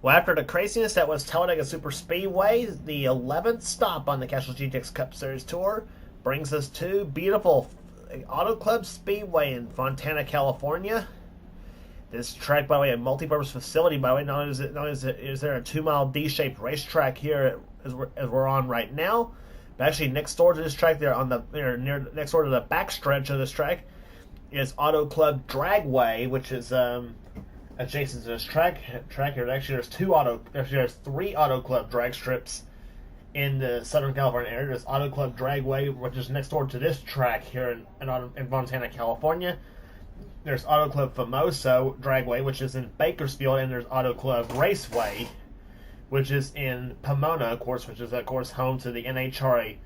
Well, after the craziness that was Talladega Super Speedway, the 11th stop on the Castrol GTX Cup Series Tour brings us to beautiful Auto Club Speedway in Fontana, California. This track, by the way, a multi-purpose facility. By the way, not only is there a 2-mile D-shaped racetrack here as we're on right now, but actually next door to this track, next door to the backstretch of this track, is Auto Club Dragway, which is adjacent to this track here. Actually, there's 3 Auto Club drag strips in the Southern California area. There's Auto Club Dragway, which is next door to this track here in Montana, California. There's Auto Club Famoso Dragway, which is in Bakersfield, and there's Auto Club Raceway, which is in Pomona, of course, which is, of course, home to the NHRA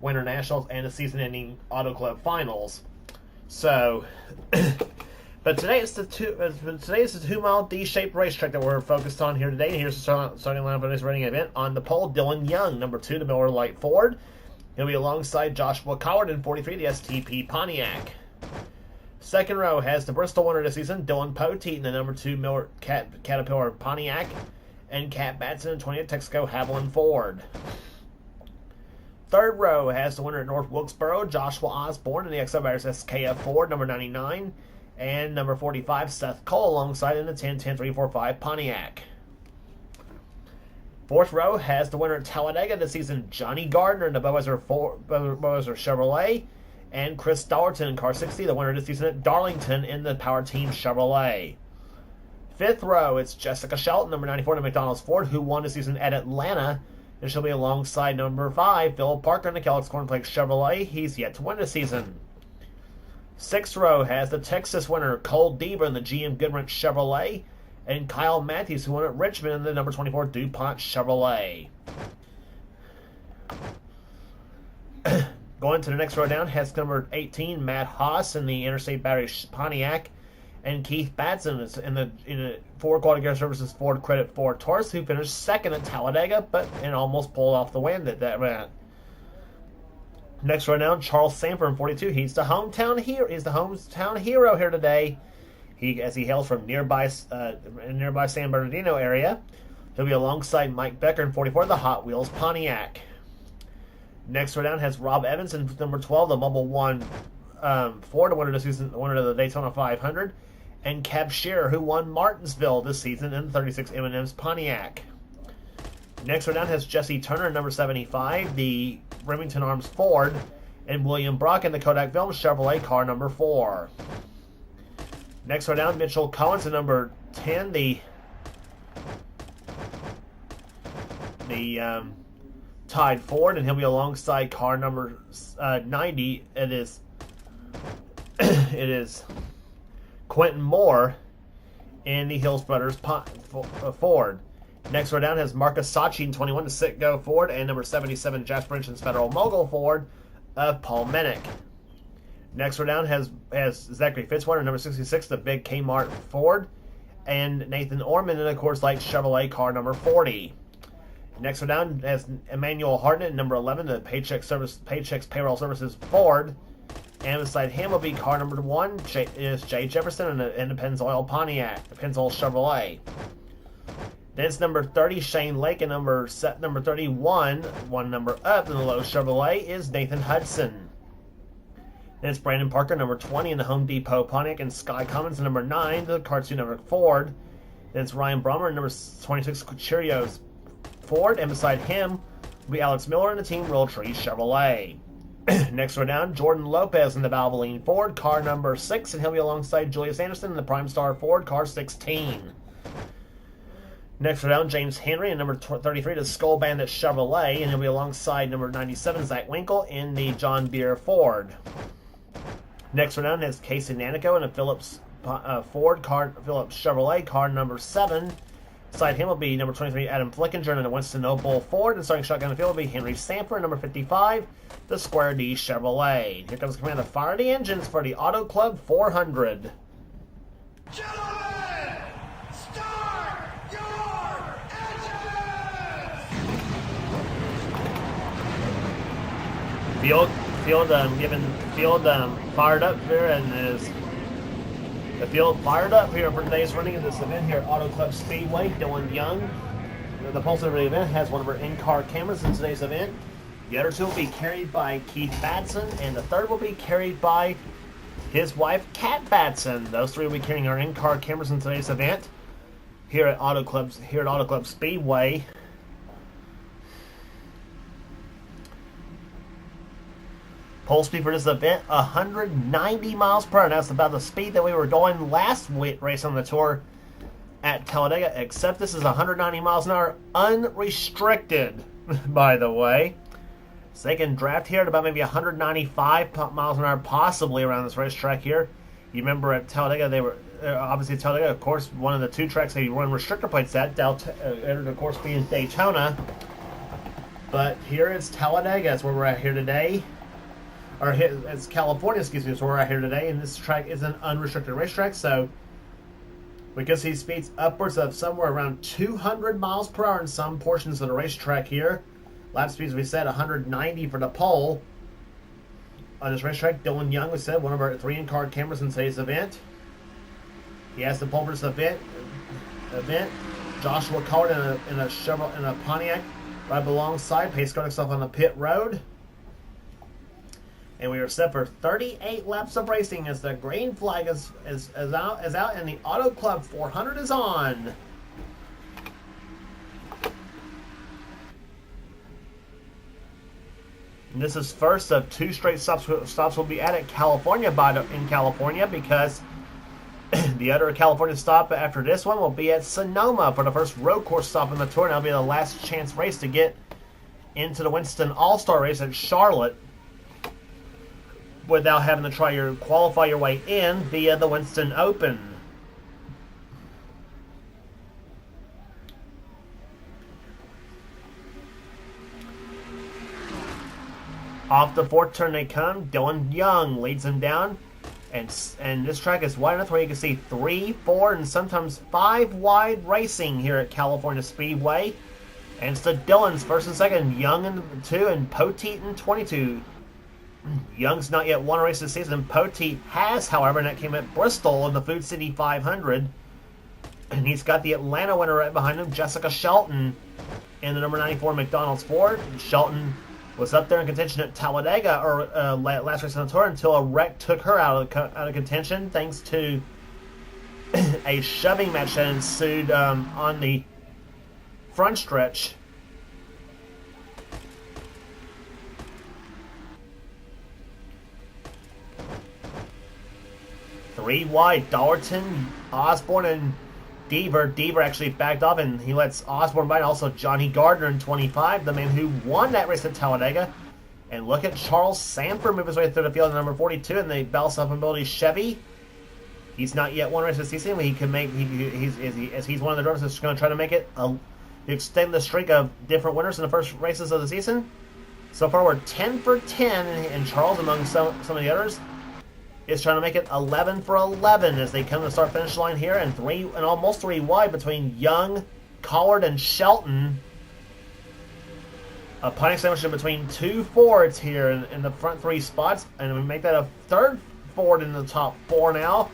Winter Nationals and the season-ending Auto Club Finals. So, but today it's the 2-mile D-shaped racetrack that we're focused on here today. And here's the starting line for this running event. On the pole, Dylan Young, number 2, the Miller Lite Ford. He'll be alongside Joshua Coward in 43, the STP Pontiac. Second row has the Bristol winner this season, Dylan Poteet in the number 2 Miller Caterpillar Pontiac, and Cat Batson in 20th Texaco Haviland Ford. Third row has the winner at North Wilkesboro, Joshua Osborne in the XO Bears SKF Ford, number 99, and number 45, Seth Cole, alongside in the 10-10-345 Pontiac. Fourth row has the winner at Talladega this season, Johnny Gardner in the Budweiser Chevrolet, and Chris Dollerton in car 60, the winner this season at Darlington in the Power Team Chevrolet. Fifth row, it's Jessica Shelton, number 94 in the McDonald's Ford, who won this season at Atlanta, and she'll be alongside number 5, Phil Parker in the Kellogg's Cornflakes Chevrolet. He's yet to win this season. Sixth row has the Texas winner, Cole Deaver in the GM Goodwrench Chevrolet, and Kyle Matthews, who won at Richmond in the number 24 DuPont Chevrolet. Going to the next row down has number 18, Matt Haas in the Interstate Battery Pontiac, and Keith Batson in the Ford Quality Care Services Ford Credit Ford Taurus, who finished second at Talladega, and almost pulled off the win at that event. Next row down, Charles Sanford in 42. He's the hometown hero here today. As he hails from nearby San Bernardino area. He'll be alongside Mike Becker in 44, the Hot Wheels Pontiac. Next row down has Rob Evans in number 12, the Mobile One Ford, the winner of the Daytona 500, and Cab Shearer, who won Martinsville this season in the 36 M&M's Pontiac. Next row down has Jesse Turner in number 75, the Remington Arms Ford, and William Brock in the Kodak Films Chevrolet car number 4. Next row down, Mitchell Collins in number 10, the Tide Ford, and he'll be alongside car number 90. It is Quentin Moore in the Hills Brothers Ford. Next row down has Marcus Sachi in 21, the Citgo Ford, and number 77, Jasper Inch's Federal Mogul Ford of Paul Mennick. Next row down has Zachary Fitzwater, number 66, the Big Kmart Ford, and Nathan Orman in the Coors Light Chevrolet car number 40. Next row down has Emmanuel Hartnett, number 11, the Paychex Payroll Services Ford, and beside him will be car number 1 is Jay Jefferson in the Pennzoil Chevrolet. Then it's number 30, Shane Lake, and number 31, one number up in the Lowe's Chevrolet, is Nathan Hudson. Then it's Brandon Parker, number 20, in the Home Depot Pontiac, and Sky Cummins, number 9, the Cartoon number Ford. Then it's Ryan Brummer, number 26, Cheerios Ford, and beside him will be Alex Miller in the Team Realtree Chevrolet. Next row down, Jordan Lopez in the Valvoline Ford, car number 6, and he'll be alongside Julius Anderson in the Prime Star Ford, car 16. Next row down, James Henry in number 33, the Skull Bandit Chevrolet, and he'll be alongside number 97, Zach Winkle in the John Deere Ford. Next row down is Casey Nanico in a Phillips Chevrolet, car number 7. Beside him will be number 23, Adam Flickinger in the Winston Noble Ford, and starting shotgun in the field will be Henry Sanford, number 55, the Square D Chevrolet. Here comes the command to fire the engines for the Auto Club 400. Gentlemen, start your engines! Field fired up here, and is The field fired up here for today's running of this event here at Auto Club Speedway. Dylan Young, the pulse of the event, has one of our in-car cameras in today's event. The other two will be carried by Keith Batson, and the third will be carried by his wife, Kat Batson. Those three will be carrying our in-car cameras in today's event here at Auto Club Speedway. Pole speed for this event, 190 miles per hour. That's about the speed that we were going last race on the tour at Talladega, except this is 190 miles an hour unrestricted, by the way. So they can draft here at about maybe 195 miles an hour, possibly around this racetrack here. You remember at Talladega, they were obviously Talladega, of course, one of the two tracks they run restrictor plates at. Of course, being Daytona, but here it's Talladega. That's where we're at here today. Or it's California, excuse me, is where we're at here today, and this track is an unrestricted racetrack, so we can see speeds upwards of somewhere around 200 miles per hour in some portions of the racetrack here. Lap speeds, we said 190 for the pole. On this racetrack, Dylan Young, we said, one of our 3 in-car cameras in today's event. He has the pole for this event. Joshua Coward in a Pontiac right alongside, pace car himself on the pit road. And we are set for 38 laps of racing as the green flag is out and the Auto Club 400 is on. And this is first of 2 straight stops will be added in California, because the other California stop after this one will be at Sonoma for the first road course stop in the tour, and that'll be the last chance race to get into the Winston All-Star race at Charlotte without having to qualify your way in via the Winston Open. Off the 4th turn they come. Dylan Young leads him down, and this track is wide enough where you can see 3, 4, and sometimes 5 wide racing here at California Speedway. And it's the Dylans first and second, Young in 2 and Poteet in 22. Young's not yet won a race this season. Poteet has, however, and that came at Bristol in the Food City 500. And he's got the Atlanta winner right behind him, Jessica Shelton, in the number 94 McDonald's Ford. Shelton was up there in contention at Talladega, or last race on the tour, until a wreck took her out of contention, thanks to a shoving match that ensued on the front stretch. 3 wide, Dallerton, Osborne, and Deaver. Deaver actually backed off, and he lets Osborne by, and also Johnny Gardner in 25, the man who won that race at Talladega. And look at Charles Sanford move his way through the field at number 42 in the Bell Self-Mobility Chevy. He's not yet won a race this season, but he can make. He's one of the drivers that's going to try to make it extend the streak of different winners in the first races of the season. So far, we're 10 for 10, and Charles, among some of the others, is trying to make it 11 for 11 as they come to the start-finish line here, and almost 3 wide between Young, Collard, and Shelton. A punting sandwich in between 2 Fords here in the front 3 spots, and we make that a 3rd Ford in the top 4 now,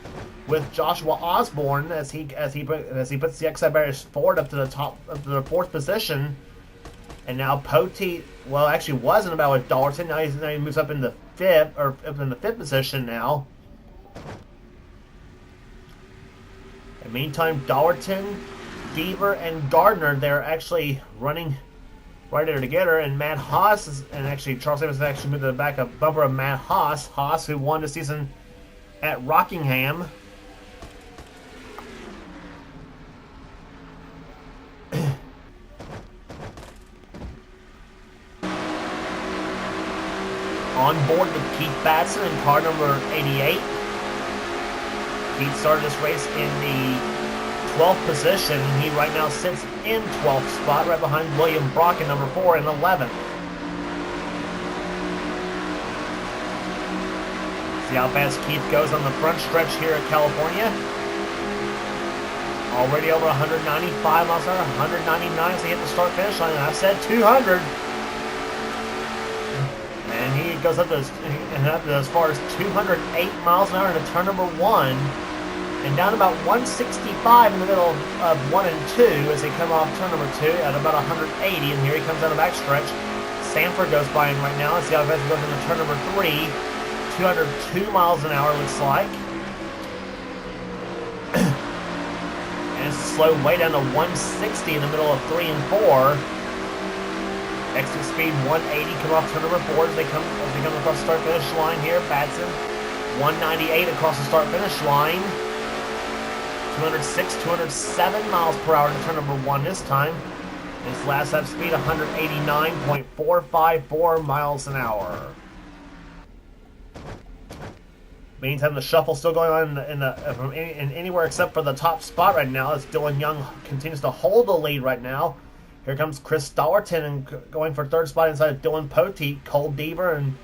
with Joshua Osborne as he puts the Exide Barriers Ford up to the 4th position. And now Poteet, well, actually wasn't about with Dallerton. Now he moves up in the 5th position now. In the meantime, Dallerton, Deaver, and Gardner, they're actually running right there together. And Matt Haas and actually Charles Davis has actually moved to the back of bumper of Matt Haas. Haas, who won the season at Rockingham. On board with Keith Batson in car number 88. Keith started this race in the 12th position. He right now sits in 12th spot, right behind William Brock in number 4 and 11th. See how fast Keith goes on the front stretch here at California. Already over 195 miles an hour, 199 as they hit the start-finish line. And I said 200. And he goes up to as far as 208 miles an hour into turn number 1. And down about 165 in the middle of 1 and 2 as they come off turn number 2 at about 180. And here he comes down the backstretch. Sanford goes by him right now. Let's see how fast he goes into turn number 3. 202 miles an hour looks like. And it's slowed way down to 160 in the middle of 3 and 4. Exit speed 180 come off turn number 4 as they come across the start finish line here. Batson 198 across the start finish line. 206, 207 miles per hour to turn number 1 this time. His last lap speed 189.454 miles an hour. Meantime, the shuffle still going on in anywhere except for the top spot right now as Dylan Young continues to hold the lead right now. Here comes Chris Dollerton and going for third spot inside of Dylan Poteet, Cole Deaver, and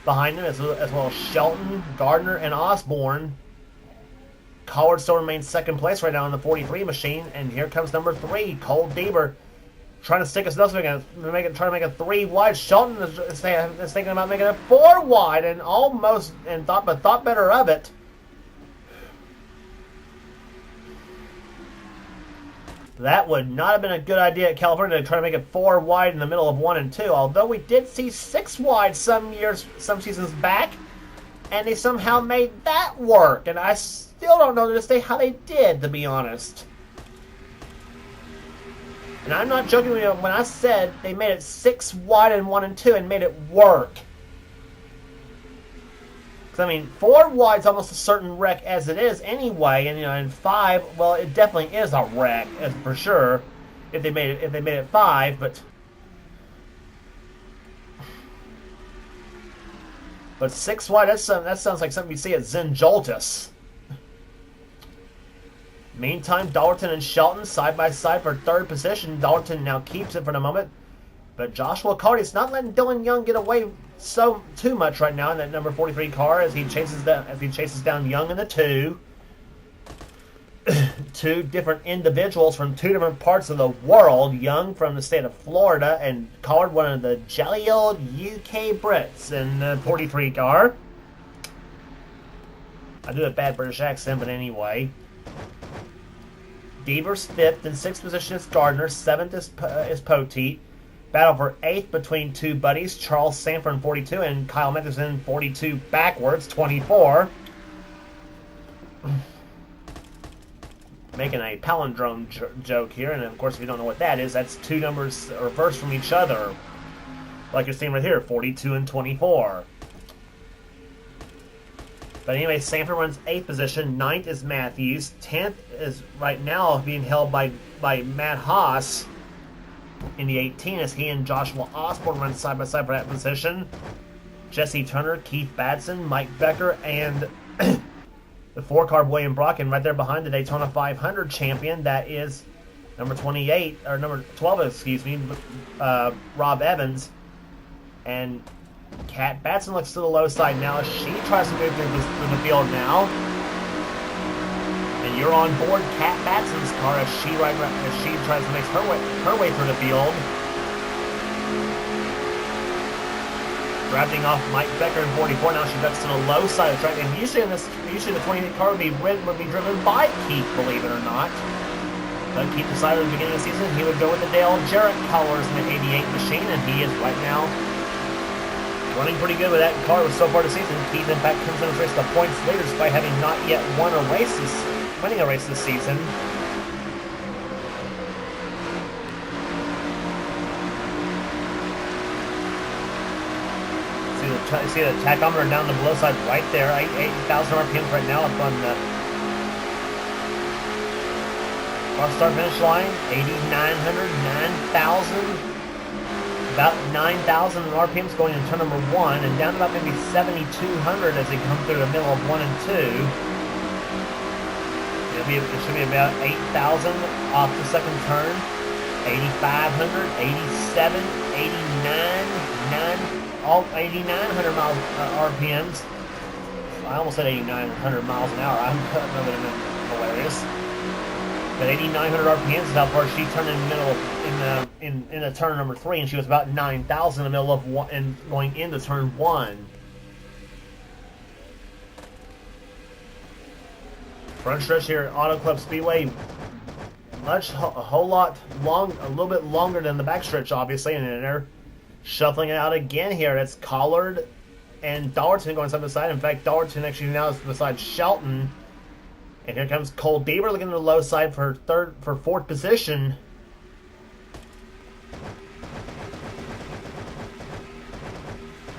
behind him as well as Shelton, Gardner, and Osborne. Collard still remains second place right now in the 43 machine, and here comes number 3, Cole Deaver, trying to stick us up, trying to make a 3 wide. Shelton is thinking about making it 4 wide, and thought better of it. That would not have been a good idea at California to try to make it 4 wide in the middle of 1 and 2. Although we did see 6 wide some seasons back, and they somehow made that work. And I still don't know to this day how they did, to be honest. And I'm not joking when I said they made it 6 wide in 1 and 2 and made it work. I mean, 4 wide's almost a certain wreck as it is anyway, and and 5, well, it definitely is a wreck, for sure. If they made it 5, but 6 wide, that sounds like something you see at Zen Joltis. Meantime, Dollerton and Shelton side by side for third position. Dollerton now keeps it for the moment, but Joshua Carty's not letting Dylan Young get away too much right now in that number 43 car as he chases down Young in the 2. 2 different individuals from 2 different parts of the world. Young from the state of Florida and Collard, one of the jolly old UK Brits in the 43 car. I do a bad British accent, but anyway. Deaver's 5th, in 6th position is Gardner, 7th is Poteet. Battle for 8th between 2 buddies, Charles Sanford in 42 and Kyle Matheson 42 backwards, 24. Making a palindrome joke here, and of course if you don't know what that is, that's 2 numbers reversed from each other. Like you're seeing right here, 42 and 24. But anyway, Sanford runs 8th position, 9th is Matthews, 10th is right now being held by Matt Haas in the 18 as he and Joshua Osborne run side by side for that position. Jesse Turner, Keith Batson, Mike Becker, and the 4-car William Brocken right there behind the Daytona 500 champion. That is number 28, or number 12, excuse me, Rob Evans. And Kat Batson looks to the low side now as she tries to move through the field now. And you're on board Kat Batson's car as she tries to make her way through the field. Drafting off Mike Becker in 44. Now she ducks to the low side of the track. And usually the 28 car would be driven by Keith, believe it or not. But Keith decided at the beginning of the season he would go with the Dale Jarrett colors in the 88 machine, and he is right now running pretty good with that car so far this season. Keith, in fact, comes in this race the points leader despite having not yet winning a race this season. See the tachometer down the below side right there. 8,000 RPMs right now up on the start finish line. 8,900, 9,000. About 9,000 RPMs going into turn number 1, and down to about maybe 7,200 as they come through the middle of 1 and 2. It should be about 8,000 off the second turn. 8,500, 87, 89, 8,900 miles RPMs. I almost said 8,900 miles an hour. I'm hilarious. But 8,900 RPMs is how far she turned in the middle of, in the turn number 3, and she was about 9,000 in the middle of 1 and going into turn 1. Front stretch here at Auto Club Speedway, a little bit longer than the back stretch, obviously, and then they're shuffling it out again here. That's Collard and Dollarton going side by side. In fact, Dollarton actually now is beside Shelton. And here comes Cole Bieber looking to the low side for fourth position.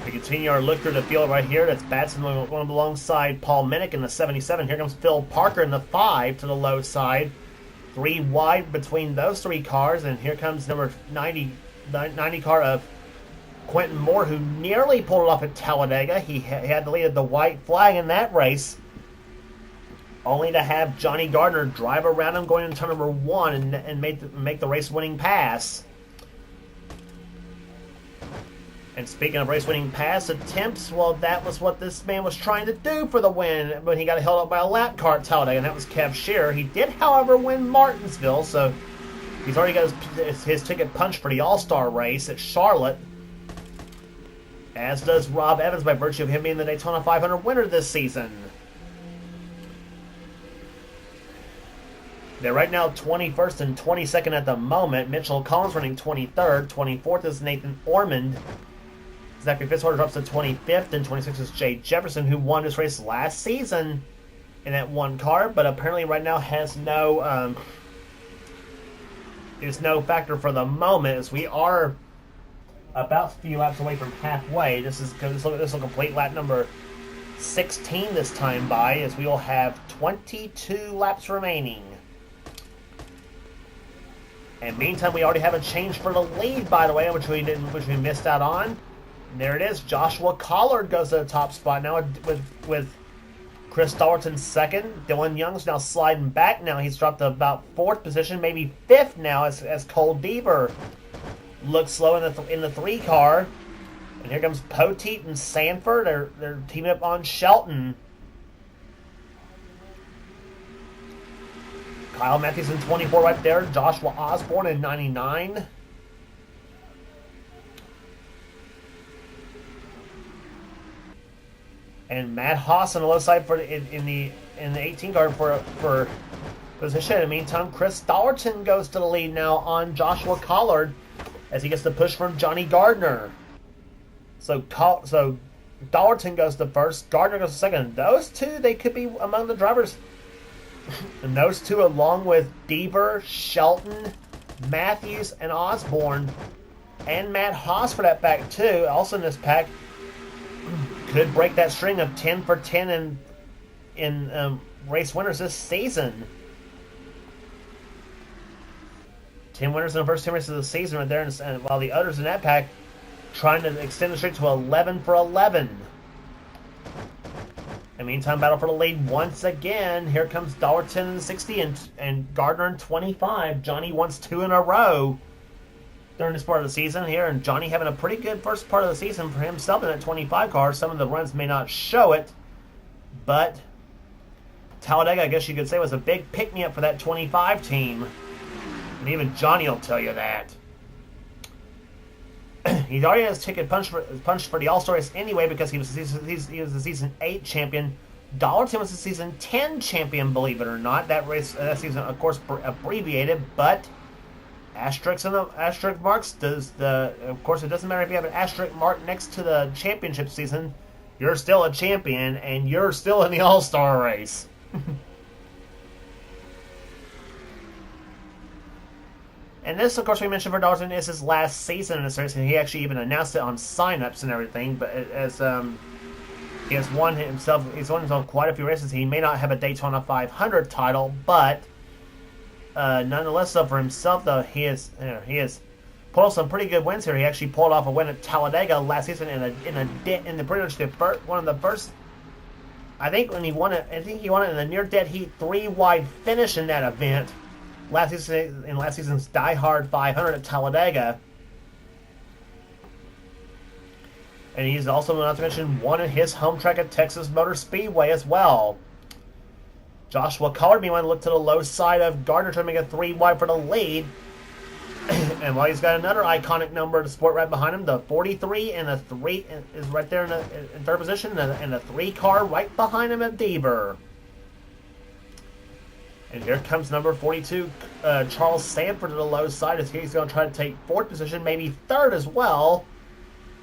We continue our look through the field right here. That's Batson going alongside Paul Minnick in the 77. Here comes Phil Parker in the 5 to the low side. 3 wide between those 3 cars. And here comes number 90 car of Quentin Moore, who nearly pulled it off at Talladega. He had the lead of the white flag in that race, only to have Johnny Gardner drive around him going into turn number 1 and make the race-winning pass. And speaking of race-winning pass attempts, well, that was what this man was trying to do for the win, but he got held up by a lap car at Talladega, and that was Kev Shearer. He did, however, win Martinsville, so he's already got his ticket punched for the All-Star race at Charlotte, as does Rob Evans by virtue of him being the Daytona 500 winner this season. They're right now 21st and 22nd at the moment. Mitchell Collins running 23rd. 24th is Nathan Ormond. Zachary Fitzwater drops to 25th, and 26th is Jay Jefferson, who won this race last season in that one car, but apparently right now has no is no factor for the moment, as we are about a few laps away from halfway. This will complete lap number 16 this time by, as we will have 22 laps remaining. And meantime, we already have a change for the lead, by the way, which we missed out on. And there it is. Joshua Collard goes to the top spot now with Chris Dollarton second. Dylan Young's now sliding back. Now he's dropped to about 4th position, maybe 5th now, as Cole Bieber looks slow in the 3 car. And here comes Poteet and Sanford. They're teaming up on Shelton. Kyle Matthews in 24 right there. Joshua Osborne in 99. And Matt Haas on the left side in the 18 car for position. In the meantime, Chris Dollarton goes to the lead now on Joshua Collard as he gets the push from Johnny Gardner. So Dollarton goes to first, Gardner goes to second. Those two, they could be among the drivers. And those two, along with Deaver, Shelton, Matthews, and Osborne, and Matt Haas for that pack too, also in this pack, could break that string of 10 for 10 in race winners this season. 10 winners in the first 10 races of the season right there, and while the others in that pack trying to extend the streak to 11 for 11. In the meantime, battle for the lead once again. Here comes Dollarton in 60 and Gardner in 25. Johnny wants 2 in a row during this part of the season here, and Johnny having a pretty good first part of the season for himself in that 25 car. Some of the runs may not show it, but Talladega, I guess you could say, was a big pick-me-up for that 25 team. And even Johnny will tell you that. He already has ticket punched for the All-Star race anyway, because he was the season 8 champion. Dollarton was the season 10 champion, believe it or not. That season, of course, abbreviated, but asterisk marks of course, it doesn't matter if you have an asterisk mark next to the championship season. You're still a champion, and you're still in the All-Star race. And this, of course, we mentioned for Dollarton is his last season in this race, and he actually even announced it on sign-ups and everything. But as he has won himself quite a few races. He may not have a Daytona 500 title, but nonetheless, though, for himself, though, he has pulled off some pretty good wins here. He actually pulled off a win at Talladega last season in the pretty much one of the first. I think he won it in the near dead heat 3 wide finish in that event. Last season's Die Hard 500 at Talladega. And he's also, not to mention, won at his home track at Texas Motor Speedway as well. Joshua Collard, meanwhile, looked to the low side of Gardner, trying to make a 3 wide for the lead. And while he's got another iconic number to support right behind him, the 43 and the 3 is right there in third position, and the 3 car right behind him at Deaver. And here comes number 42, Charles Sanford to the low side. As he's going to try to take fourth position, maybe third as well.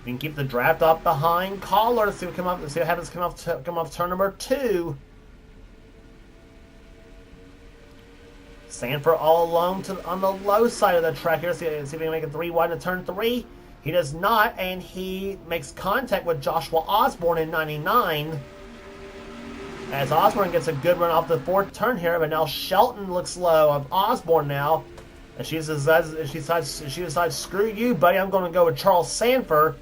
You can keep the draft up behind Collar. Let's see what happens. Come off turn number 2. Sanford all alone on the low side of the track here. See if he can make it 3 wide to turn 3. He does not, and he makes contact with Joshua Osborne in 99. As Osborne gets a good run off the 4th turn here, but now Shelton looks low of Osborne now. And she decides, screw you, buddy, I'm going to go with Charles Sanford.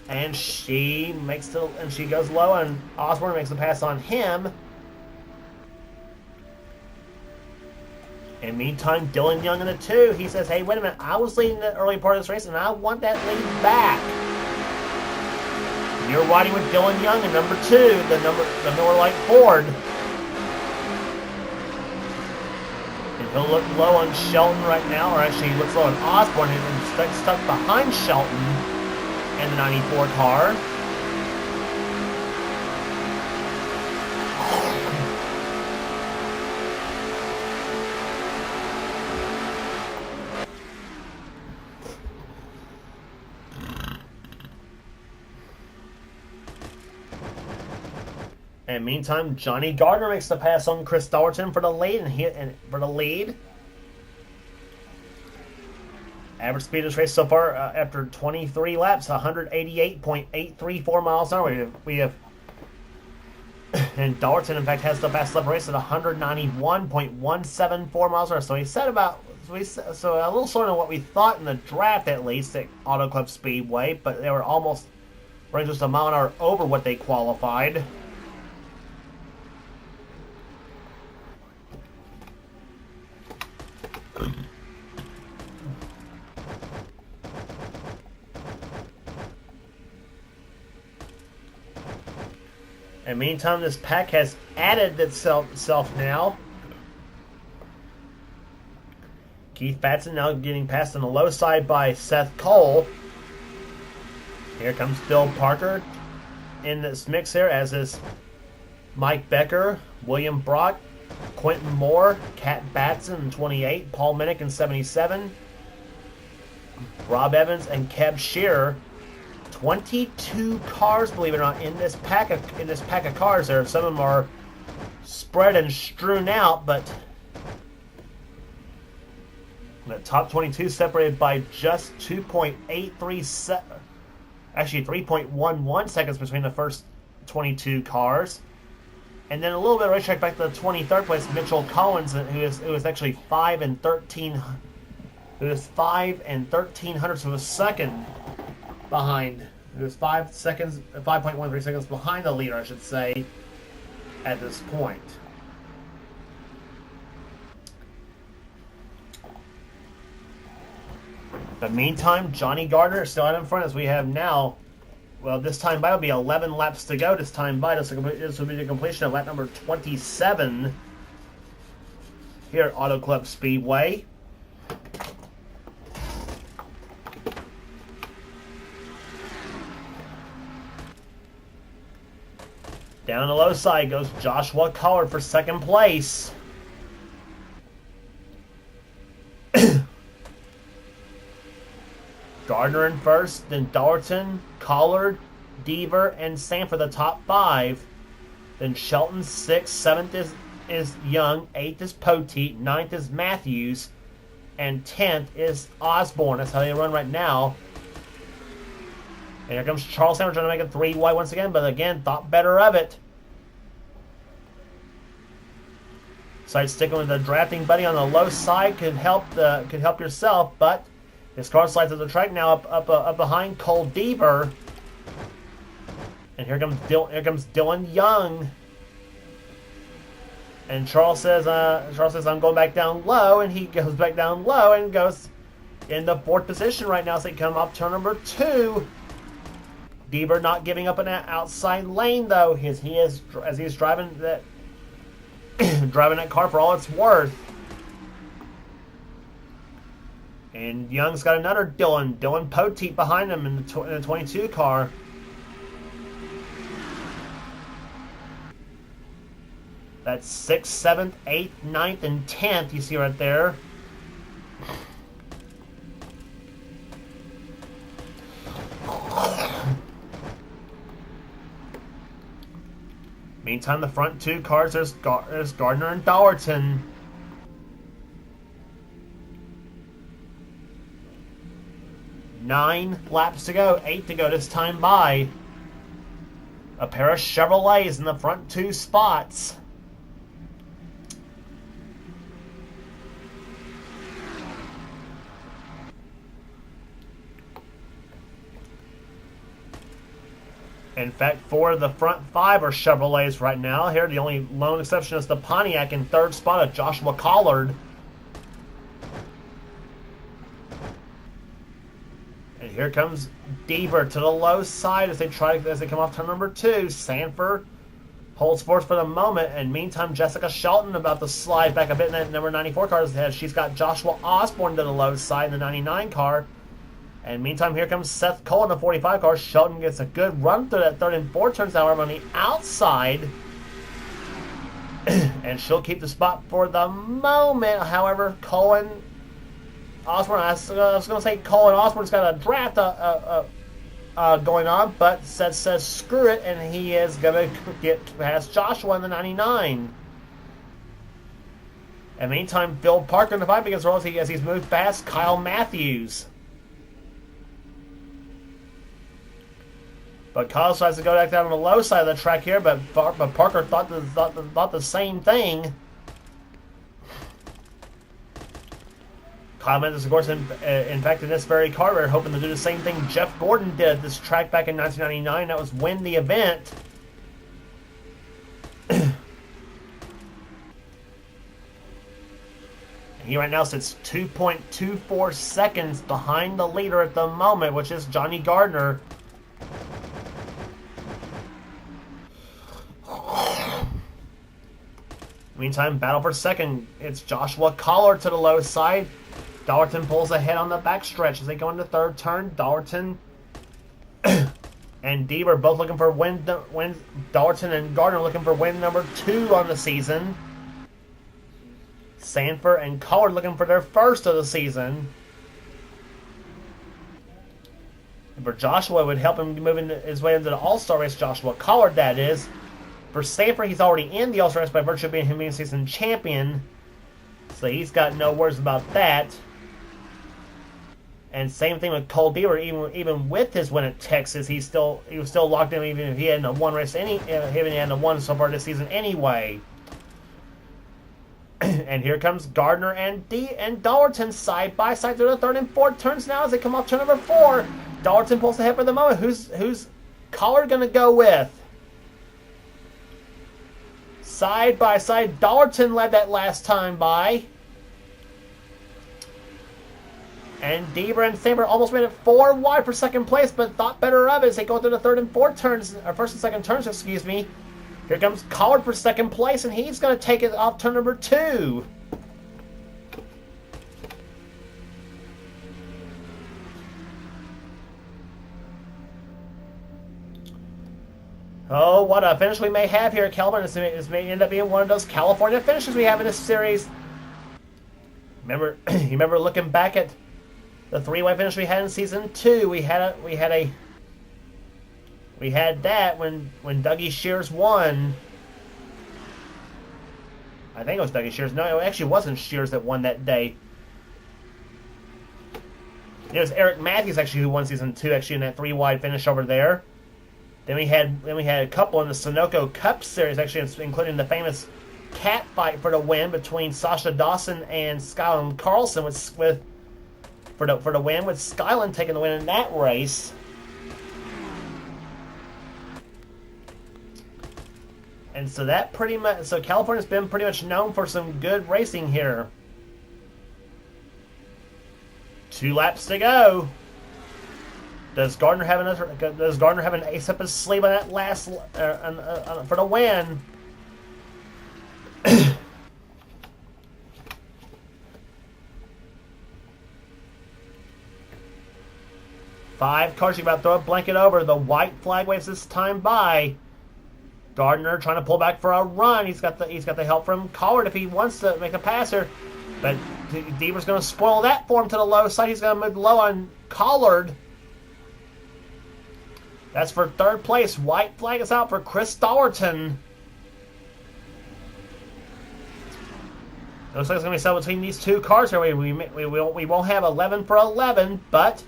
And she goes low, and Osborne makes a pass on him. And meantime, Dylan Young in the 2. He says, hey, wait a minute, I was leading the early part of this race, and I want that lead back. You're riding with Dylan Young in number 2, the Miller Lite Ford. And he'll look low on Shelton right now, or actually he looks low on Osborne, and stuck behind Shelton in the 94 car. And meantime, Johnny Gardner makes the pass on Chris Dallerton for the lead. Average speed of this race so far after 23 laps, 188.834 miles an hour. We have and Dallerton, in fact, has the best lap race at 191.174 miles an hour. So he said a little short on what we thought in the draft, at least at Auto Club Speedway, but they were almost running just a mile an hour over what they qualified. And meantime, this pack has added itself now. Keith Batson now getting passed on the low side by Seth Cole. Here comes Bill Parker in this mix here, as is Mike Becker, William Brock, Quentin Moore, Cat Batson in 28, Paul Minnick in 77, Rob Evans and Keb Shearer. 22 cars, believe it or not, in this pack of cars. There, some of them are spread and strewn out, but the top 22 separated by just 2.837, actually 3.11 seconds between the first 22 cars. And then a little bit of racetrack back to the 23rd place, Mitchell Collins, who was actually 5 and 13. It was 5 and 1300ths of a second behind. It was 5.13 seconds behind the leader, I should say, at this point. But meantime, Johnny Gardner is still out in front, as we have now. Well, this time by will be 11 laps to go. This time by, this will be the completion of lap number 27 here at Auto Club Speedway. Down the low side goes Joshua Collard for second place. Gardner in first, then Dallerton, Collard, Deaver, and Sanford the top 5. Then Shelton 6th, 7th is Young, 8th is Poteet, 9th is Matthews, and 10th is Osborne. That's how they run right now. And here comes Charles Sanford trying to make it 3 wide once again, but again, thought better of it. So sticking with the drafting buddy on the low side could help yourself, but this car slides to the track now up behind Cole Deaver. And here comes Dylan Young. And Charles says I'm going back down low, and he goes back down low and goes in the 4th position right now, so he come up turn number 2. Deaver not giving up an outside lane though. He's driving that driving that car for all it's worth. And Young's got another Dylan Poteet behind him in the 22 car. That's 6th, 7th, 8th, 9th, and 10th you see right there. Meantime, the front two cars, there's Gardner and Dollerton. Nine laps to go, 8 to go this time by. A pair of Chevrolets in the front two spots. In fact, 4 of the front 5 are Chevrolets right now. Here, the only lone exception is the Pontiac in third spot of Joshua Collard. And here comes Deaver to the low side as they come off turn number 2. Sanford holds forth for the moment, and meantime, Jessica Shelton about to slide back a bit in that number 94 car ahead. She's got Joshua Osborne to the low side in the 99 car. And meantime, here comes Seth Cole in the 45 car. Shelton gets a good run through that third and fourth turns, however, on the outside. And she'll keep the spot for the moment. However, Osborne, I was going to say Colin Osborne's got a draft going on, but says screw it, and he is going to get past Joshua in the 99. And meantime, Phil Parker in the 5 against Rolls as he's moved past Kyle Matthews. But Kyle tries to go back down on the low side of the track here, but Parker thought the same thing. Kyle Mendes, of course, in fact, in this very car, we're hoping to do the same thing Jeff Gordon did at this track back in 1999. That was win the event. And he right now sits 2.24 seconds behind the leader at the moment, which is Johnny Gardner. Meantime, battle for second. It's Joshua Collard to the low side. Dollerton pulls ahead on the backstretch as they go into third turn. Dollerton and Deaver both looking for win. Dollerton and Gardner looking for win number 2 on the season. Sanford and Collard looking for their first of the season. And for Joshua, it would help him moving his way into the All-Star race. Joshua Collard, that is. For Sanford, he's already in the All-Star race by virtue of being him being season champion. So he's got no worries about that. And same thing with Cole Deaver. Even with his win at Texas, he was still locked in, even if he hadn't won race he hadn't won so far this season anyway. And here comes Gardner and Dollerton side by side through the third and fourth turns now as they come off turn number 4. Dollerton pulls ahead for the moment. Who's Collard gonna go with? Side by side, Dollerton led that last time by. And Deaver and Sanford almost made it 4 wide for second place, but thought better of it as they go through the third and fourth turns, or first and second turns, excuse me. Here comes Collard for second place, and he's going to take it off turn number 2. Oh, what a finish we may have here at California. This may end up being one of those California finishes we have in this series. You remember looking back at the 3-way finish we had in season 2. We had that when Dougie Shears won. I think it was Dougie Shears. No, it actually wasn't Shears that won that day. It was Eric Matthews actually who won season 2 actually in that 3-wide finish over there. Then we had a couple in the Sunoco Cup Series, actually, including the famous cat fight for the win between Sasha Dawson and Skyland Carlson, for the win, with Skyland taking the win in that race. And so California's been pretty much known for some good racing here. 2 laps to go. Does Gardner have an ace up his sleeve on that last for the win? Five cars, you about to throw a blanket over. The white flag waves this time by. Gardner trying to pull back for a run. He's got the help from Collard if he wants to make a pass here. But Deaver's going to spoil that for him to the low side. He's going to move low on Collard. That's for third place. White flag is out for Chris Dollerton. Looks like it's going to be settled between these two cars here. We won't have 11 for 11, but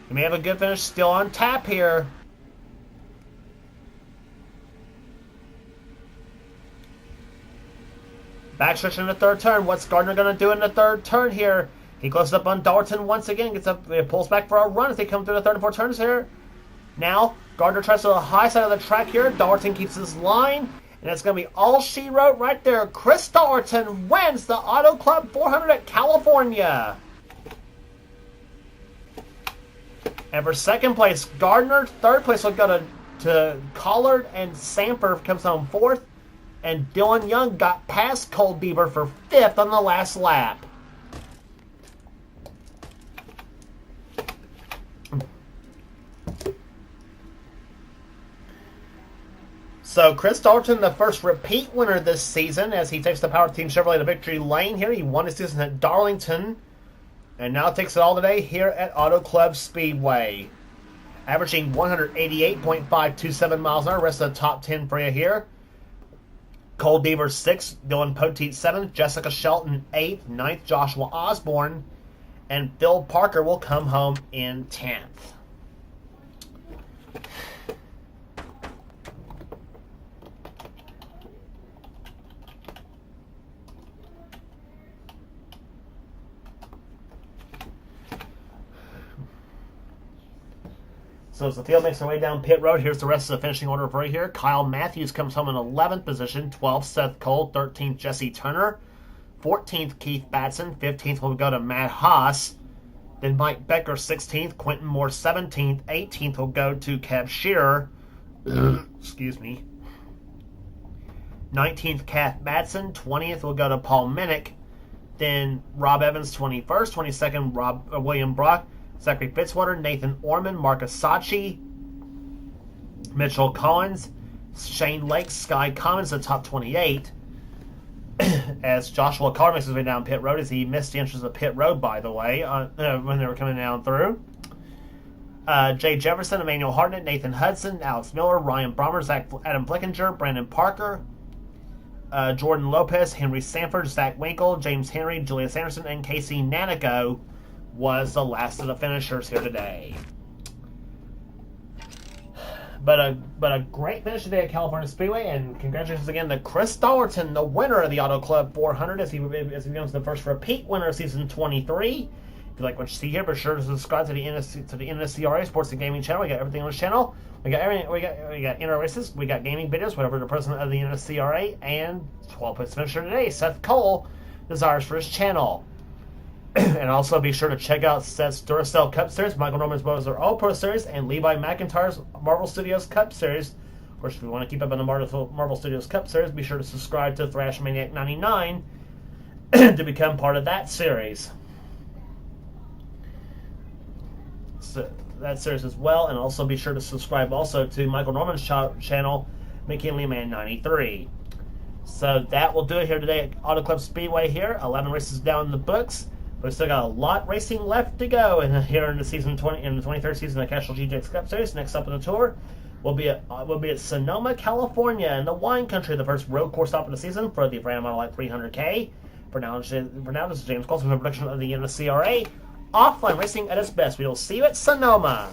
we may have a good finish still on tap here. Backstretch in the third turn. What's Gardner going to do in the third turn here? He closes up on Dollerton once again. Gets up, pulls back for a run as they come through the third and fourth turns here. Now, Gardner tries to the high side of the track here. Dollerton keeps his line. And it's going to be all she wrote right there. Chris Dollerton wins the Auto Club 400 at California. And for second place, Gardner. Third place will go to Collard, and Samper comes home fourth. And Dylan Young got past Cole Beaver for fifth on the last lap. So Chris Dollerton, the first repeat winner this season, as he takes the Power Team Chevrolet to victory lane here. He won his season at Darlington, and now takes it all today here at Auto Club Speedway. Averaging 188.527 miles an hour. Rest of the top 10 for you here. Cole Beaver 6th, Dylan Poteet 7th, Jessica Shelton 8th, 9th Joshua Osborne, and Phil Parker will come home in 10th. So as the field makes their way down pit road, here's the rest of the finishing order for you here. Kyle Matthews comes home in 11th position. 12th, Seth Cole. 13th, Jesse Turner. 14th, Keith Batson. 15th will go to Matt Haas. Then Mike Becker, 16th. Quentin Moore, 17th. 18th will go to Kev Shearer. Excuse me. 19th, Kath Batson. 20th will go to Paul Minnick. Then Rob Evans, 21st. 22nd, William Brock. Zachary Fitzwater, Nathan Orman, Marcus Sachi, Mitchell Collins, Shane Lake, Sky Commons, the top 28. As Joshua Carr makes his way down pit road, as he missed the entrance of pit road, by the way, when they were coming down through. Jay Jefferson, Emmanuel Hartnett, Nathan Hudson, Alex Miller, Ryan Brommer, Adam Blickinger, Brandon Parker, Jordan Lopez, Henry Sanford, Zach Winkle, James Henry, Julius Anderson, and Casey Nanico was the last of the finishers here today. But a great finish today at California Speedway, and congratulations again to Chris Dollerton, the winner of the Auto Club 400, as he becomes the first repeat winner of season 23. If you like what you see here, be sure to subscribe to the NNSCRA Sports and Gaming channel. We got everything on this channel. We got everything. We got inter races. We got gaming videos. Whatever the president of the NNSCRA and 12th finisher today, Seth Cole, desires for his channel. And also be sure to check out Seth's Duracell Cup Series, Michael Norman's Bowser All-Pro Series, and Levi McIntyre's Marvel Studios Cup Series. Of course, if you want to keep up on the Marvel Studios Cup Series, be sure to subscribe to Thrash Maniac 99 to become part of that series. So that series as well, and also be sure to subscribe also to Michael Norman's channel, McKinley Man 93. So that will do it here today at Auto Club Speedway here. 11 races down in the books. But we still got a lot racing left to go here in the season 20 in the 23rd season of the Castrol GTX Cup Series. Next up on the tour, we'll be at Sonoma, California, in the wine country. The first road course stop of the season for the Brand Model Light 300K. For now, this is James Colson with a production of the NNSCRA. Offline racing at its best. We will see you at Sonoma.